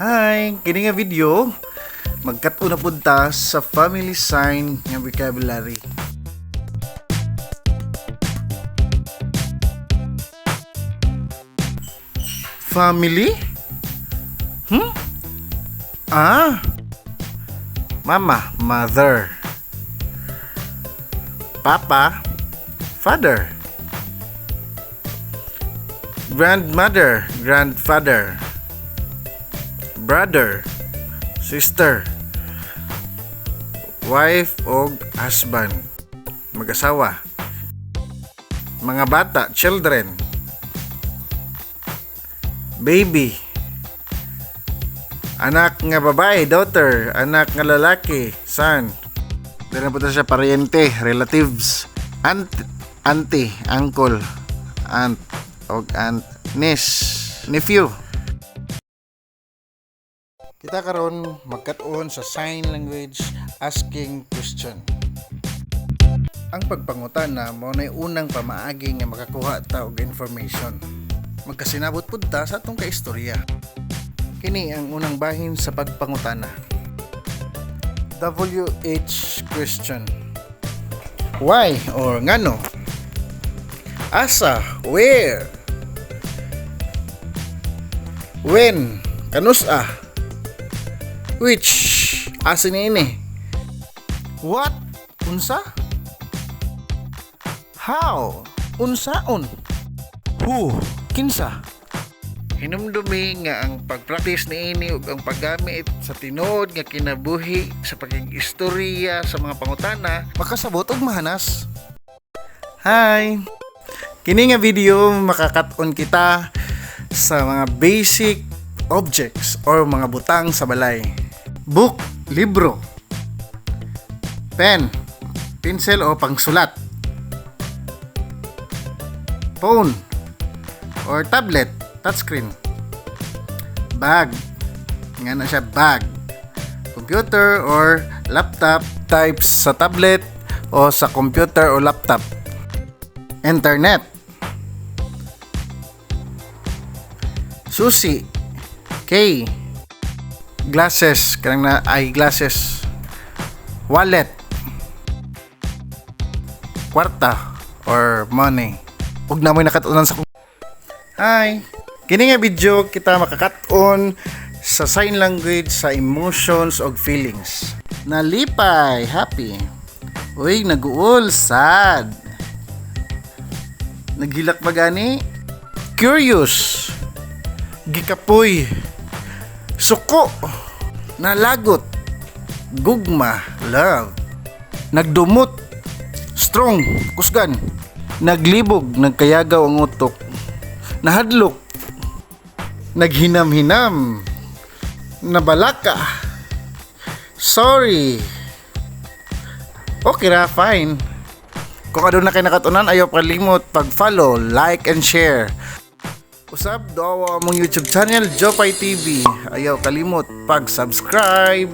Hi! Kini nga video, magkat-o na punta sa family sign nga vocabulary. Family? Mama, mother. Papa, father. Grandmother, grandfather. Brother, sister. Wife o husband, mag-asawa. Mga bata, children. Baby, anak nga babae, daughter. Anak nga lalaki, son. Dala po siya pariente, relatives. Auntie, uncle, aunt o aunt, niece, nephew. Kita karon magkat-on sa sign language asking question. Ang pagpangutana mao nay unang pamaagi nga makakuha ta og information. Magkasinabot pud ta sa atong kaistorya. Kini ang unang bahin sa pagpangutana. WH question. Why or ngano? Asa, where? When, kanusa? Which, asin ini? What, unsa? How, unsaon? Who, kinsa? Hinumdumi nga ang pagpractice niini ug ang paggamit sa tinuod nga kinabuhi sa pagig-istorya sa mga pangutana makasabot og mahanas. Hi! Kini nga video makakat-on kita sa mga basic objects or mga butang sa balay. Book, libro. Pen, pencil o pangsulat. Phone or tablet, touchscreen. Bag, nga na siya bag. Computer or laptop, types sa tablet o sa computer o laptop. Internet. Susi, K. Glasses, kanang na eyeglasses. Wallet. Kwarta or money. Ug na mo'y nakatunan sa Hi. Kini nga video kita makakat-on sa sign language sa emotions og feelings. Nalipay, happy. Uy, naguol, sad. Naghilak ba gani? Curious. Gikapoy. Suko. Nalagot. Gugma, love. Nagdumot. Strong, kusgan. Naglibog, nagkayagaw ang utok. Nahadlok. Naghinam-hinam. Nabalaka. Sorry. Okay ra, fine. Kung ano na kayo nakatunan, ayaw kalimot pag-follow, like, and share. Usab, doawa mong YouTube channel, Jopay TV. Ayaw kalimot pag-subscribe.